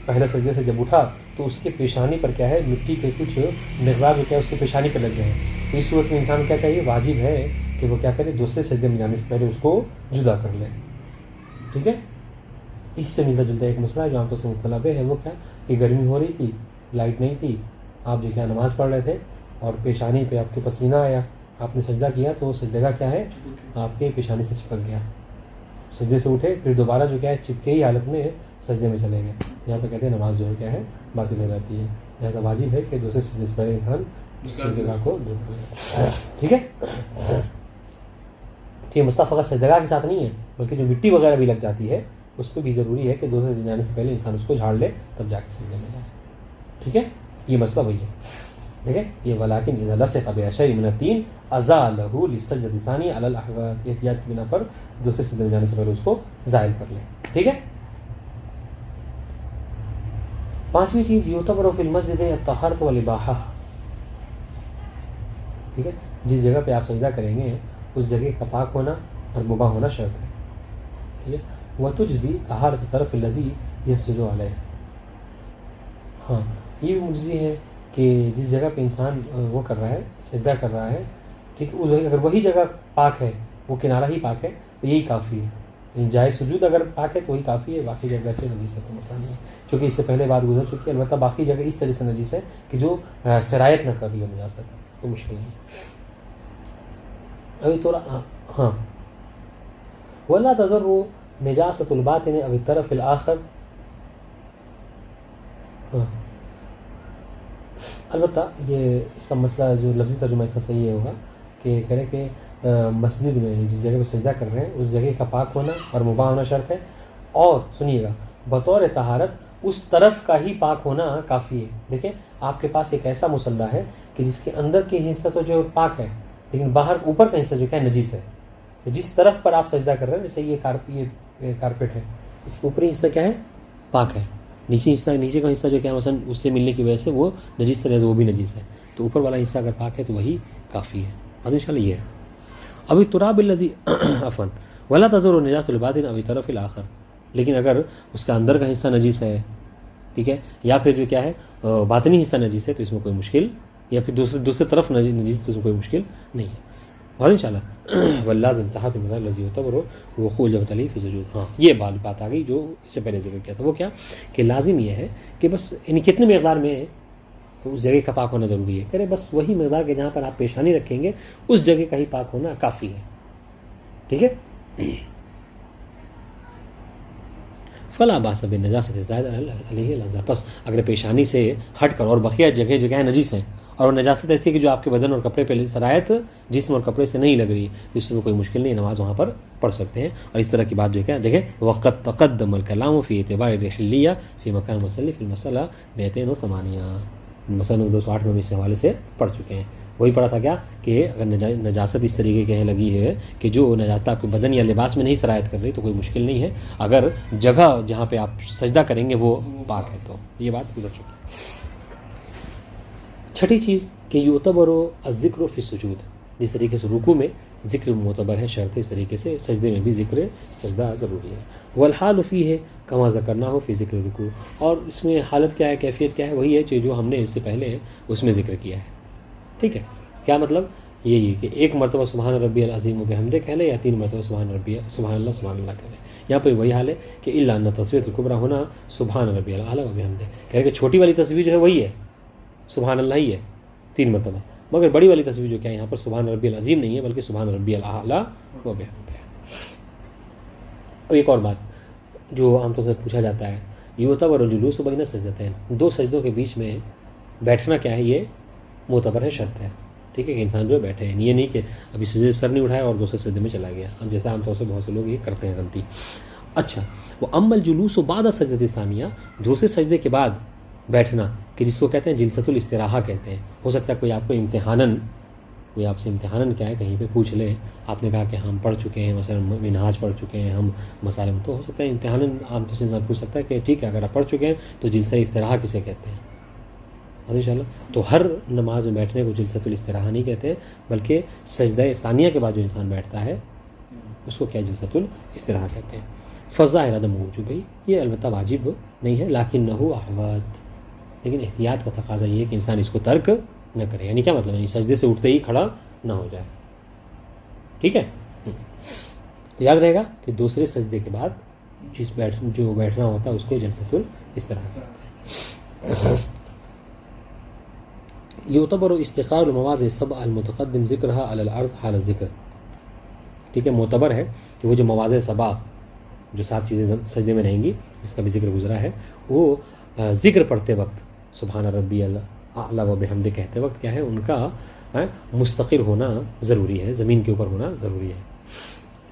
پہلے سجدے سے جب اٹھا تو اس کے پیشانی پر کیا ہے مٹی کے کچھ مقدار جو کیا ہے اس کے پیشانی پر لگ گئے ہیں، اس صورت میں انسان کیا چاہیے، واجب ہے کہ وہ کیا کرے دوسرے سجدے میں جانے سے پہلے اس کو جدا کر لے، ٹھیک ہے. اس سے ملتا جلتا ایک مسئلہ جو عام طور سے مبتلا پہ ہے وہ کیا کہ گرمی ہو رہی تھی، لائٹ نہیں تھی، آپ جو کیا نماز پڑھ رہے تھے اور پیشانی پہ آپ کے پسینہ آیا، آپ نے سجدہ کیا تو سجدے کا کیا ہے آپ کے پیشانی سے چپک گیا، سجدے سے اٹھے پھر دوبارہ جو کیا ہے چپکے ہی حالت میں سجدے میں چلے گئے، یہاں پہ کہتے ہیں نماز جو ہے کیا ہے باطل ہو جاتی ہے، لہٰذا واجب ہے کہ دوسرے سجدے سے پہلے انسان سجدگاہ کو دور کرے. ٹھیک ہے، تو یہ مسئلہ فقط سجدگاہ کے ساتھ نہیں ہے بلکہ جو مٹی وغیرہ بھی لگ جاتی ہے اس پہ بھی ضروری ہے کہ دوسرے سجدے جانے سے پہلے انسان اس کو جھاڑ لے تب جا کے سجدے میں جائے. ٹھیک ہے، یہ مسئلہ وہی ہے. دیکھیں یہ ولیکن اذا لصق بشیء من الطین ازالہ للسجدۃ الثانیہ علی الاحوط، احتیاط کی بنا پر دوسرے سجدے میں جانے سے پہلے اس کو زائل کر لیں. ٹھیک ہے، پانچویں چیز یعتبر فی المسجد الطہارۃ والاباحہ. ٹھیک ہے، جس جگہ پہ آپ سجدہ کریں گے اس جگہ کا پاک ہونا اور مباح ہونا شرط ہے. ٹھیک ہے، وتجزی طہارۃ الطرف الذی یسجد علیہ. ہاں یہ بھی مجزی ہے کہ جس جگہ پہ انسان وہ کر رہا ہے سجدہ کر رہا ہے، ٹھیک ہے، اگر وہی جگہ پاک ہے، وہ کنارہ ہی پاک ہے تو یہی کافی ہے. جائے سجود اگر پاک ہے تو وہی کافی ہے، باقی جگہ اچھے نجیس ہے تو مسئلہ نہیں ہے، چونکہ اس سے پہلے بات گزر چکی ہے. البتہ باقی جگہ اس طرح سے نجیس ہے کہ جو سرایت نہ کر رہی ہو نجاست، کوئی مشکل نہیں ہے. ابھی تھوڑا ہاں ولا تضر نجاست الباطن اب الطرف الآخر. ہاں البتہ یہ اس کا مسئلہ جو لفظی ترجمہ اس کا صحیح ہوگا کہ کرے کہ مسجد میں جس جگہ پہ سجدہ کر رہے ہیں اس جگہ کا پاک ہونا اور مباح ہونا شرط ہے، اور سنیے گا بطور طہارت اس طرف کا ہی پاک ہونا کافی ہے. دیکھیں آپ کے پاس ایک ایسا مسلح ہے کہ جس کے اندر کے حصہ تو جو پاک ہے لیکن باہر اوپر کا حصہ جو کیا ہے نجیس ہے. جس طرف پر آپ سجدہ کر رہے ہیں، جیسے یہ کارپیٹ ہے، اس کے اوپری حصہ کیا ہے پاک ہے، نیچے کا حصہ جو کیا مثلا اس سے ملنے کی وجہ سے وہ نجیس طرح سے وہ بھی نجیس ہے، تو اوپر والا حصہ اگر پاک ہے تو وہی کافی ہے. ان شاء اللہ یہ ہے. ابھی تراب الذی عفوا ولا تضر نجاست الباطن ابھی طرف الاخر. لیکن اگر اس کا اندر کا حصہ نجیس ہے، ٹھیک ہے، یا پھر جو کیا ہے باطنی حصہ نجیس ہے تو اس میں کوئی مشکل، یا پھر دوسرے طرف نجیس تو اس میں کوئی مشکل نہیں ہے. اور ان شاء اللہ واللازم تحت الذی یعتبر وقوع الجبتلی فی السجود. ہاں یہ بات آ گئی جو اس سے پہلے ذکر کیا تھا، وہ کیا کہ لازم یہ ہے کہ بس یعنی کتنے مقدار میں اس جگہ کا پاک ہونا ضروری ہے، کرے بس وہی مقدار کے جہاں پر آپ پیشانی رکھیں گے اس جگہ کا ہی پاک ہونا کافی ہے. ٹھیک ہے، فلا باس بالنجاست الزائد علیہ الازار. بس اگر پیشانی سے ہٹ کر اور بقیہ جگہ جو ہے نجیس ہیں اور نجاست ایسی ہے کہ جو آپ کے بدن اور کپڑے پہ سرایت جسم اور کپڑے سے نہیں لگ رہی ہے، اس میں کوئی مشکل نہیں، نماز وہاں پر پڑھ سکتے ہیں. اور اس طرح کی بات جو ہے کیا دیکھیں وقت تقدم الکلام فی اعتبار الحلیہ فی مکان مسلی فی المسئلہ 208 مثلا 208 میں اس حوالے سے پڑھ چکے ہیں. وہی پڑھا تھا کیا کہ اگر نجاست اس طریقے کے لگی ہے کہ جو نجاست آپ کے بدن یا لباس میں نہیں سرایت کر رہی تو کوئی مشکل نہیں ہے اگر جگہ جہاں پہ آپ سجدہ کریں گے وہ پاک ہے. تو یہ بات گزر چکی ہے. چھٹی چیز کہ یعتبر الذکر فی السجود. جس طریقے سے رکوع میں ذکر معتبر ہے، شرط ہے، اس طریقے سے سجدے میں بھی ذکر سجدہ ضروری ہے. والحال فی ہے کما ذکرنا ہو فی ذکر رکوع. اور اس میں حالت کیا ہے، کیفیت کیا ہے، وہی ہے جو ہم نے اس سے پہلے اس میں ذکر کیا ہے. ٹھیک ہے، کیا مطلب یہی کہ ایک مرتبہ سبحان ربی العظیم و بحمدہ کہہ لے یا 3 مرتبہ سبحان اللہ کہہ لے. یہاں پہ وہی حال ہے کہ الا ان تصویت الکبریٰ ہونا سبحان ربی الاعلیٰ و بحمدہ، کہہ رہے کہ چھوٹی والی تصویر جو ہے وہی ہے سبحان اللہ ہی ہے 3 مرتبہ، مگر بڑی والی تصویر جو کیا ہے یہاں پر سبحان ربی العظیم نہیں ہے بلکہ سبحان ربی الاعلیٰ و بحمدہ. اور ایک اور بات جو عام طور سے پوچھا جاتا ہے، یعتبر الجلوس بین السجدتین. 2 سجدوں کے بیچ میں بیٹھنا کیا ہے، یہ معتبر ہے، شرط ہے. ٹھیک ہے کہ انسان جو بیٹھے ہیں، یہ نہیں کہ ابھی سجدے سے سر نہیں اٹھایا اور دوسرے سجدے میں چلا گیا، جیسا عام طور سے بہت سے لوگ یہ کرتے ہیں غلطی. اچھا، وہ اما الجلوس بعد السجدۃ الثانیہ، دوسرے سجدے کے بعد بیٹھنا کہ جس کو کہتے ہیں جلسۃ الاستراحہ کہتے ہیں. ہو سکتا ہے کوئی آپ کو کوئی آپ سے امتحاناً کیا ہے کہیں پہ پوچھ لے، آپ نے کہا کہ ہم پڑھ چکے ہیں، مثلا منہاج پڑھ چکے ہیں، ہم مسائل، تو ہو سکتا ہے امتحاناً عام طور سے انسان پوچھ سکتا ہے کہ ٹھیک ہے اگر آپ پڑھ چکے ہیں تو جلسہ استراحہ کسے کہتے ہیں. انشاءاللہ تو ہر نماز میں بیٹھنے کو جلسۃ الاستراحہ نہیں کہتے، بلکہ سجدہ ثانیہ کے بعد جو انسان بیٹھتا ہے اس کو کیا جلسۃ الاستراحہ کہتے ہیں. فظاہر عدم وجوب، یہ البتہ واجب نہیں ہے، لیکنہ احوط، لیکن احتیاط کا تقاضا یہ ہے کہ انسان اس کو ترک نہ کرے. یعنی کیا مطلب، یعنی سجدے سے اٹھتے ہی کھڑا نہ ہو جائے. ٹھیک ہے، یاد رہے گا کہ دوسرے سجدے کے بعد جو بیٹھنا ہوتا ہے اس کو جلسۃ الاستراحہ کہتے ہیں. یعتبر استقرار المواضع السبع المتقدم ذکرها علی الارض حال الذکر. ٹھیک ہے، معتبر ہے کہ وہ جو مواضع سبع جو 7 چیزیں سجدے میں رہیں گی جس کا بھی ذکر گزرا ہے، وہ ذکر پڑھتے وقت سبحان ربی الاعلی و بحمدہ کہتے وقت کیا ہے ان کا مستقر ہونا ضروری ہے، زمین کے اوپر ہونا ضروری ہے.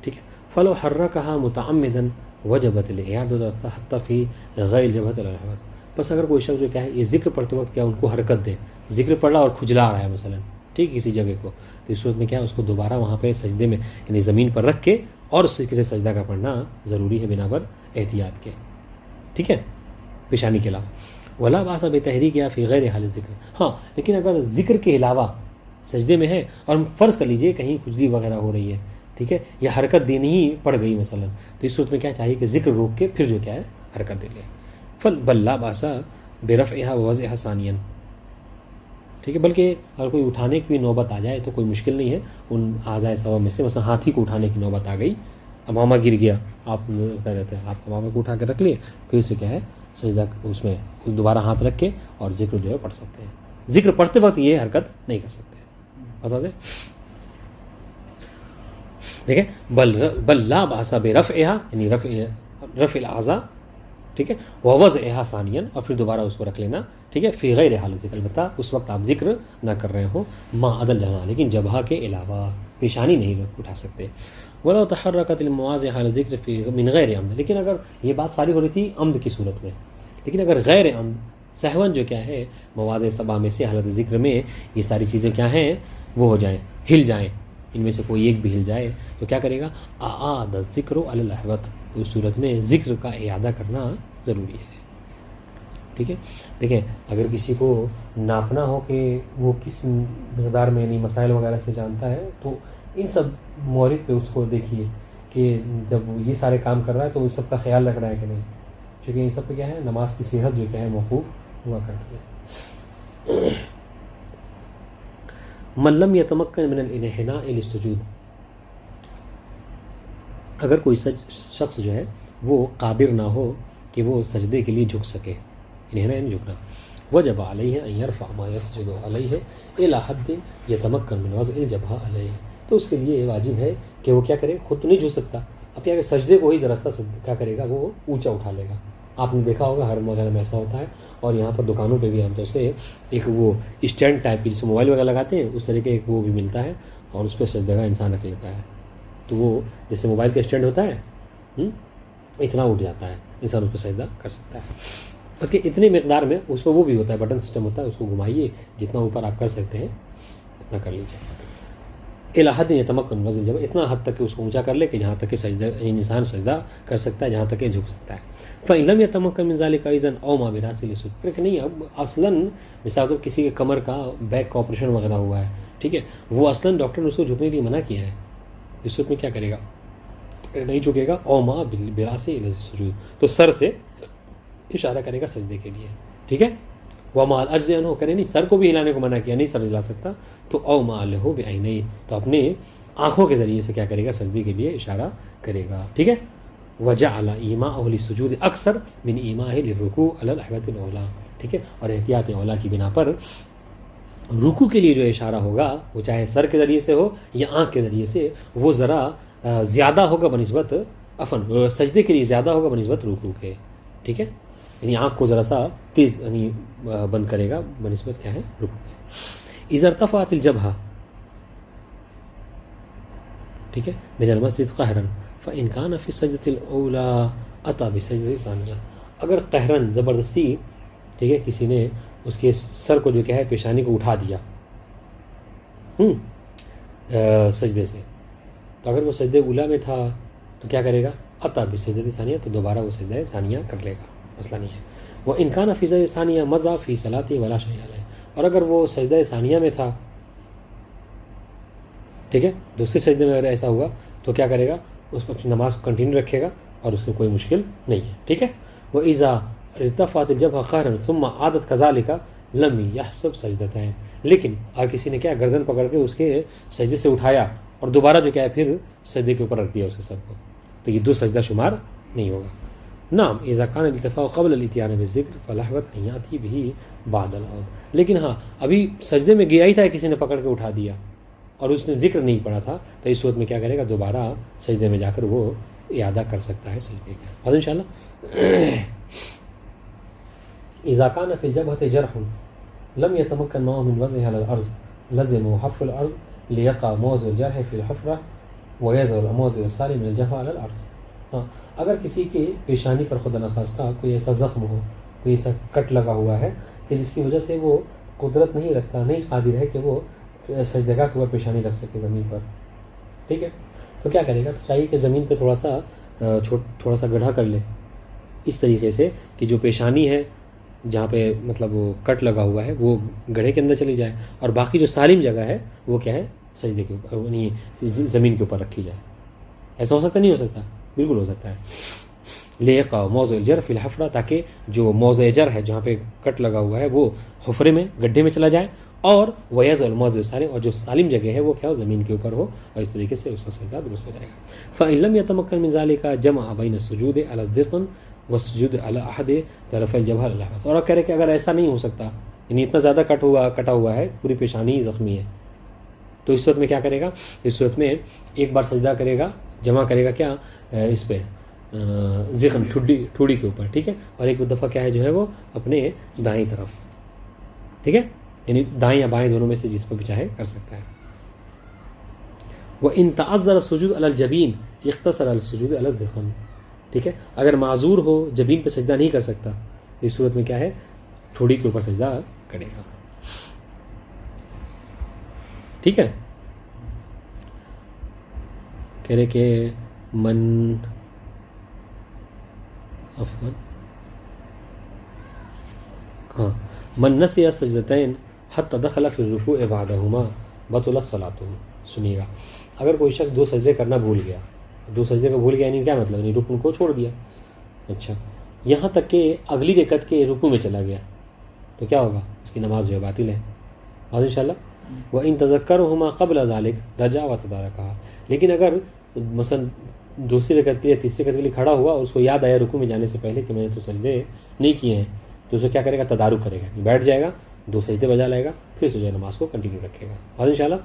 ٹھیک ہے. فلو حرکها متعمدا وجبت الاعادۃ حتی فی غیر الجبهۃ الالحوت. بس اگر کوئی شخص جو کیا ہے یہ ذکر پڑھتے وقت کیا ان کو حرکت دے، ذکر پڑھ رہا اور کھجلا رہا ہے مثلا، ٹھیک، کسی جگہ کو، تو اس صورت میں کیا ہے اس کو دوبارہ وہاں پہ سجدے میں یعنی زمین پر رکھ کے اور اس کے لیے سجدہ کا پڑھنا ضروری ہے بنا پر احتیاط کے. ٹھیک ہے، پیشانی کے علاوہ. ولا باس بتحریک یا فی غیر حال ذکر. ہاں لیکن اگر ذکر کے علاوہ سجدے میں ہے اور فرض کر لیجئے کہیں کھجلی وغیرہ ہو رہی ہے، ٹھیک ہے، یا حرکت دینی ہی پڑ گئی مثلا، تو اس صورت میں کیا چاہیے کہ ذکر روک کے پھر جو کیا ہے حرکت دے لے. بل لا باس برفعها ووضعها ثانیا. ٹھیک ہے، بلکہ اگر کوئی اٹھانے کی بھی نوبت آ جائے تو کوئی مشکل نہیں ہے ان اعضاء سبع میں سے. مثلا ہاتھی کو اٹھانے کی نوبت آ گئی، امامہ گر گیا، آپ کہہ رہے تھے آپ امامہ کو اٹھا کے رکھ لیے، پھر سے کیا ہے سجدہ اس میں دوبارہ ہاتھ رکھ کے اور ذکر جو ہے پڑھ سکتے ہیں. ذکر پڑھتے وقت یہ حرکت نہیں کر سکتے. بتا دیں دیکھیں، بل لا باس برفعها یعنی رفع الاعضاء، ٹھیک ہے، ووضعها ثانیا اور پھر دوبارہ اس کو رکھ لینا، ٹھیک ہے، فی غیر حال ذکر، البتہ اس وقت آپ ذکر نہ کر رہے ہوں، ما عدا الجبہہ لیکن جبہہ کے علاوہ پیشانی نہیں اٹھا سکتے. ولو تحرکت المواضع حال ذکر فی من غیر عمد. لیکن اگر یہ بات ساری ہو رہی تھی عمد کی صورت میں، لیکن اگر غیر عمد سہون جو کیا ہے مواضع سبع میں سے حالت ذکر میں یہ ساری چیزیں کیا ہیں وہ ہو جائیں، ہل جائیں، ان میں سے کوئی ایک بھی ہل جائے تو کیا کرے گا؟ اعاد الذکر علی الاحوط. اس صورت میں ذکر کا اعادہ کرنا ضروری ہے. ٹھیک ہے. دیکھیں اگر کسی کو ناپنا ہو کہ وہ کس مقدار میں یعنی مسائل وغیرہ سے جانتا ہے تو ان سب مورد پہ اس کو دیکھیے کہ جب یہ سارے کام کر رہا ہے تو اس سب کا خیال رکھ رہا ہے کہ نہیں، چونکہ ان سب پہ کیا ہے نماز کی صحت جو کیا ہے موقوف ہوا کرتی ہے. من لم یتمکن من الانحناء للسجود. اگر کوئی شخص جو ہے وہ قادر نہ ہو کہ وہ سجدے کے لیے جھک سکے، انحناء یعنی جھکنا، وجب علیہ ان یرفع ما یسجد علیہ الی حد یتمکن من وضع الجبہہ علیہ. تو اس کے لیے واجب ہے کہ وہ کیا کرے، خود تو نہیں جھک سکتا، اب کیا کہ سجدے کو ہی ذرا سا کیا کرے گا وہ اونچا اٹھا لے گا. آپ نے دیکھا ہوگا حرم وغیرہ میں ایسا ہوتا ہے، اور یہاں پر دکانوں پہ بھی عام طور سے ایک وہ اسٹینڈ ٹائپ کی جس موبائل وغیرہ لگاتے ہیں اس طرح کے ایک وہ بھی ملتا ہے اور اس پہ سجدہ کا انسان رکھ لیتا ہے. تو وہ جیسے موبائل کا اسٹینڈ ہوتا ہے اتنا اٹھ جاتا ہے، انسان اس پہ سجدہ کر سکتا ہے. اس کے اتنے مقدار میں اس پہ وہ بھی ہوتا ہے بٹن سسٹم ہوتا ہے، اس کو گھمائیے جتنا اوپر آپ کر سکتے ہیں اتنا کر لیجیے. الی حد یتمکن وضع الجبہہ، اتنا حد تک کہ اس کو اونچا کر لے کہ جہاں تک کہ سجدہ انسان سجدہ کر سکتا ہے، جہاں تک کہ جھک سکتا ہے. فإن لم يتمكن من ذلك إذا أو ما برأسه للسجود. کہ نہیں اب اصلاً مثال تو کسی کے کمر کا بیک کا آپریشن وغیرہ ہوا ہے، ٹھیک ہے، وہ اصلاً ڈاکٹر نے اس کو جھکنے کے لیے منع کیا ہے، اس صورت میں کیا کرے گا؟ نہیں جھکے گا. او ما برأسه للسجود، تو سر سے اشارہ کرے گا سجدے کے لیے، ٹھیک ہے. وما العجز عنہ، کرے نہیں سر کو بھی ہلانے کو منع کیا، نہیں سر ہلا سکتا، تو او ما له بعینیہ، تو اپنے آنکھوں کے ذریعے سے کیا کرے گا سجدے کے لیے اشارہ کرے گا، ٹھیک ہے. وجعل ایماءہ للسجود اکثر من ایماءہ للرکوع علی الاحوط الاولیٰ، ٹھیک ہے، اور احتیاط اولیٰ کی بنا پر رکوع کے لیے جو اشارہ ہوگا وہ چاہے سر کے ذریعے سے ہو یا آنکھ کے ذریعے سے، وہ ذرا زیادہ ہوگا بنسبت سجدے کے لیے زیادہ ہوگا بنسبت رکوع کے، ٹھیک ہے، یعنی آنکھ کو ذرا سا تیز یعنی بند کرے گا بنسبت کیا ہے رکوع کے. اذا ارتفعت الجبہہ، ٹھیک ہے، من المسجد قہرا فإن كان في السجدة الأولى أتى بسجدة ثانية. اگر قہراً زبردستی، ٹھیک ہے، کسی نے اس کے سر کو جو کیا ہے پیشانی کو اٹھا دیا سجدے سے، تو اگر وہ سجدے اولا میں تھا تو کیا کرے گا؟ أتى بسجدة ثانية، تو دوبارہ وہ سجدہ ثانیہ کر لے گا، مسئلہ نہیں ہے. وإن كان في سجدة ثانية مضى في صلاته ولا شيء عليه. اور اگر وہ سجدہ ثانیہ میں تھا، ٹھیک ہے، دوسرے سجدے میں اگر ایسا ہوا تو کیا کرے گا؟ اس کو نماز کو کنٹینیو رکھے گا اور اس میں کوئی مشکل نہیں ہے، ٹھیک ہے. وإذا ارتفعت الجبهة قهرا ثم عادت كذلك لم يحسب سجدتين. لیکن اور کسی نے کیا گردن پکڑ کے اس کے سجدے سے اٹھایا اور دوبارہ جو کیا ہے پھر سجدے کے اوپر رکھ دیا اس کے سر کو، تو یہ دو سجدہ شمار نہیں ہوگا. نعم اذا كان الاتفاق قبل الاتيان بالذکر فالاحوط ان ياتي به بعد العود. لیکن ہاں ابھی سجدے میں گیا ہی تھا, کسی نے پکڑ کے اٹھا دیا اور اس نے ذکر نہیں پڑھا تھا, تو اس صورت میں کیا کرے گا, دوبارہ سجدے میں جا کر وہ اعادہ کر سکتا ہے سجدے کا. اور انشاءاللہ اذا كان في الجبهة جرح لم يتمكن معه من وضعها على الارض لزم حفر الارض ليقع موضع الجرح في الحفرة ويزول الموضع السالم من الجبهة على الارض. ہاں اگر کسی کے پیشانی پر خدا نخواستہ کوئی ایسا زخم ہو, کوئی ایسا کٹ لگا ہوا ہے کہ جس کی وجہ سے وہ قدرت نہیں رکھتا, نہیں قادر ہے کہ وہ سجدگاہ کے اوپر پیشانی رکھ سکے زمین پر, ٹھیک ہے, تو کیا کرے گا, تو چاہیے کہ زمین پہ تھوڑا سا گڑھا کر لے اس طریقے سے کہ جو پیشانی ہے جہاں پہ مطلب وہ کٹ لگا ہوا ہے وہ گڑھے کے اندر چلی جائے, اور باقی جو سالم جگہ ہے وہ کیا ہے, سجدے کے اوپر, یعنی زمین کے اوپر رکھی جائے. ایسا ہو سکتا نہیں ہو سکتا؟ بالکل ہو سکتا ہے. لیقا موضع الجر فی الحفرہ, تاکہ جو موضع جر ہے جہاں پہ کٹ لگا ہوا ہے وہ حفرے میں, گڈھے میں چلا جائے, اور ویز الموضع سالم, اور جو سالم جگہ ہے وہ کیا ہو, زمین کے اوپر ہو, اور اس طریقے سے اس کا سجدہ درست ہو جائے گا. فإن لم يتمكن من ذلك جمع بين السجود على الذقن والسجود على احد طرف الجبهة الاحوط. اور کہہ رہے کہ اگر ایسا نہیں ہو سکتا, یعنی اتنا زیادہ کٹا ہوا ہے, پوری پیشانی ہی زخمی ہے, تو اس صورت میں کیا کرے گا, اس صورت میں ایک بار سجدہ کرے گا, جمع کرے گا کیا اس پہ ذقن ٹھوڑی کے اوپر, ٹھیک ہے, اور ایک دفعہ کیا ہے جو ہے وہ اپنے دائیں طرف, ٹھیک ہے, یعنی دائیں یا بائیں دونوں میں سے جس پر بھی چاہے کر سکتا ہے. وَإِن تَعَذَّرَ السُّجُودُ عَلَى الْجَبِينِ اخْتَصَرَ السُّجُودُ عَلَى الذِّقْنِ. ٹھیک ہے, اگر معذور ہو, جبین پہ سجدہ نہیں کر سکتا, اس صورت میں کیا ہے, ٹھوڑی کے اوپر سجدہ کرے گا. ٹھیک ہے, کہہ رہے کہ من نسی سجدتین حتی دخل فی الرکوع بعدہما بطلت صلاۃہ. سنیے گا, اگر کوئی شخص 2 سجدے کرنا بھول گیا, 2 سجدے کو بھول گیا یعنی کیا مطلب, یعنی رکن کو چھوڑ دیا, اچھا, یہاں تک کہ اگلی رکعت کے رکوع میں چلا گیا, تو کیا ہوگا, اس کی نماز جو ہے باطل ہے. ان شاء اللہ. وَإِن تَذَكَّرُهُمَا قَبْلَ ذَلِكَ رَجَعَ وَتَدَارَكَهَا. لیکن اگر مثلا دوسری رکعت کے لیے, تیسری رکعت کے لیے کھڑا ہوا اور اس کو یاد آیا رکوع میں جانے سے پہلے کہ میں نے تو سجدے نہیں کیے ہیں, تو اسے کیا کرے گا, تدارک کرے گا, بیٹھ جائے گا, 2 سجدے بجا لائے گا, پھر جو ہے نماز کو کنٹینیو رکھے گا. اور ان شاء اللہ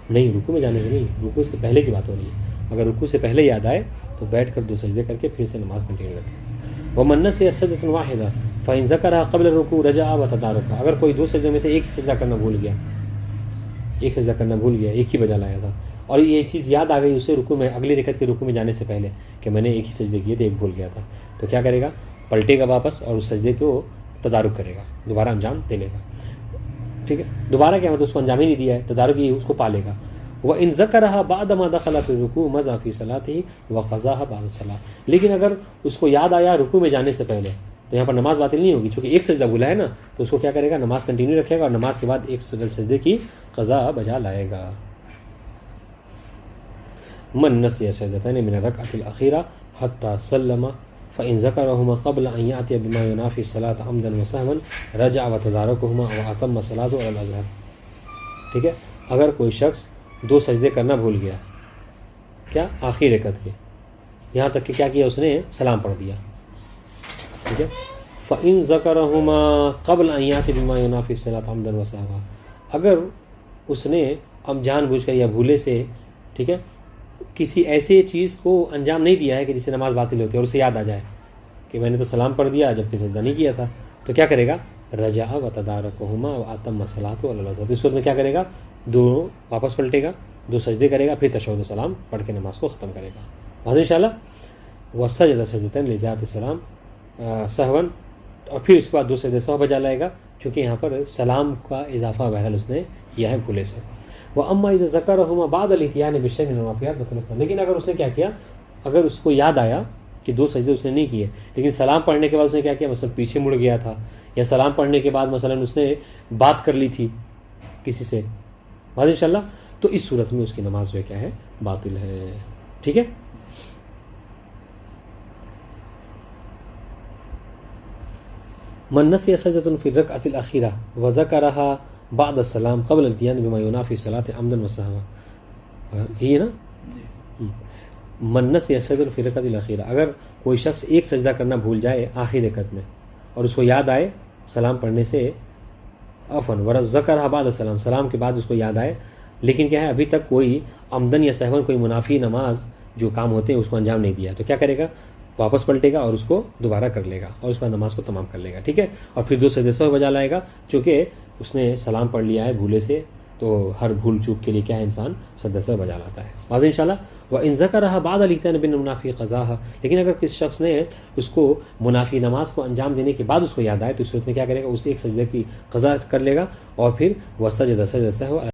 نہیں, رکوع میں جانے کے نہیں, رکوع سے پہلے کی بات ہو رہی ہے. اگر رکوع سے پہلے یاد آئے تو بیٹھ کر 2 سجدے کر کے پھر سے نماز کنٹینیو رکھے گا. وَمَن نَسِيَ سَجْدَةً وَاحِدَةً فَإِن ذَكَرَهَا قَبْلَ الرُّكُوعِ رَجَعَ وَتَدَارَكَهَا. اگر کوئی 2 سجدوں میں سے ایک ہی سجدہ کرنا بھول گیا, ایک ہی بجا لایا تھا, اور یہ چیز یاد آ گئی اسے رکوع میں, اگلی رکعت کے رکوع میں جانے سے پہلے کہ میں نے ایک ہی سجدے کیے تھے, ایک بھول گیا تھا, تو کیا کرے گا, پلٹے گا واپس اور اس سجدے کو تدارک کرے گا, دوبارہ انجام دے لے گا. ٹھیک ہے, دوبارہ کیا مطلب, اس کو انجام ہی نہیں دیا ہے, تدارک ہی اس کو پا لے گا. وَإِن ذَكَرَهَا بَعْدَمَا دَخَلَ فِي الرُّكُوعِ مَضَىٰ فِي صَلَاتِهِ وَقَضَاهَا بَعْدَ الصَّلَاةِ. لیکن اگر اس کو یاد آیا رکوع میں جانے سے پہلے, تو یہاں پر نماز باطل نہیں ہوگی, چونکہ ایک سجدہ بھولا ہے نا, تو اس کو کیا کرے گا, نماز کنٹینیو رکھے گا اور نماز کے بعد ایک سجدے کی قضا بجا لائے گا. من نسی سجدتین من الرکعۃ الاخیرہ حتی سلم فإن ذکرهما قبل ان یأتی بما ینافی الصلاۃ عمدا وسہوا رجع وتدارکهما واتم صلاۃه علی الاظہر. ٹھیک ہے, اگر کوئی شخص 2 سجدے کرنا بھول گیا, کیا, آخری رکعت کے, یہاں تک کہ کیا کیا, اس نے سلام پڑھ دیا. ٹھیک ہے, فإن ذکرهما قبل ان یأتی بما ینافی الصلاۃ عمدا وسہوا. اگر اس نے اب جان بوجھ کر یا بھولے سے, ٹھیک ہے, کسی ایسے چیز کو انجام نہیں دیا ہے کہ جس سے نماز باطل ہوتی ہے, اور اسے یاد آ جائے کہ میں نے تو سلام پڑھ دیا جبکہ سجدہ نہیں کیا تھا, تو کیا کرے گا, رجع وتدارکهما واتم صلاۃ علی الاظہر. اس وقت میں کیا کرے گا, 2 واپس پلٹے گا, 2 سجدے کرے گا, پھر تشہد سلام پڑھ کے نماز کو ختم کرے گا. واضح ان شاء اللہ. وسجد سجدتین لزیادۃ السلام سہوا, اور پھر اس کے بعد 2 سجدے سہو بجا لائے گا, چونکہ یہاں پر سلام کا اضافہ بہرحال اس نے کیا ہے بھولے سے. وَأَمَّا إِذَا ذَكَرَهُمَا بَعْدَ الْإِتْيَانِ بِشَيْءٍ مِنَ الْوَافِيَاتِ بَطَلَ الصَّلَاةُ. لیکن اگر اس نے کیا کیا, اگر اس کو یاد آیا کہ 2 سجدے اس نے نہیں کیے, لیکن سلام پڑھنے کے بعد اس نے کیا کیا, مثلا پیچھے مڑ گیا تھا, یا سلام پڑھنے کے بعد مثلا اس نے بات کر لی تھی کسی سے, واضح ان شاء اللہ, تو اس صورت میں اس کی نماز جو ہے کیا ہے, باطل ہے. ٹھیک ہے, من نسی سجدۃ فی الرکعۃ الاخیرہ وذکرها بعد السلام قبل الاتیان بما ینافی الصلاۃ عمدا وسہوا. یہ ہے نا, جی منس یسد الفرقۃ الاخیرہ، اگر کوئی شخص ایک سجدہ کرنا بھول جائے آخری رکعت میں اور اس کو یاد آئے سلام پڑھنے سے، عفواً ورذکرھا بعد السلام، سلام کے بعد اس کو یاد آئے، لیکن کیا ہے ابھی تک کوئی عمدن یا سہون کوئی منافی نماز جو کام ہوتے ہیں اس کو انجام نہیں دیا، تو کیا کرے گا؟ واپس پلٹے گا اور اس کو دوبارہ کر لے گا اور اس بعد نماز کو تمام کر لے گا، ٹھیک ہے؟ اور پھر 2 سجدے سہو بجا لائے گا، چونکہ اس نے سلام پڑھ لیا ہے بھولے سے، تو ہر بھول چوک کے لیے کیا ہے انسان سجدہ سہو بجا لاتا ہے، واضح انشاءاللہ۔ وَإِن ذَكَرَهَا بعد الاغتنام بالمنافی قضاها، لیکن اگر کسی شخص نے اس کو منافی نماز کو انجام دینے کے بعد اس کو یاد آئے تو اس صورت میں کیا کرے گا؟ اس ایک سجدے کی قضا کر لے گا اور پھر وہ سجدہ سہو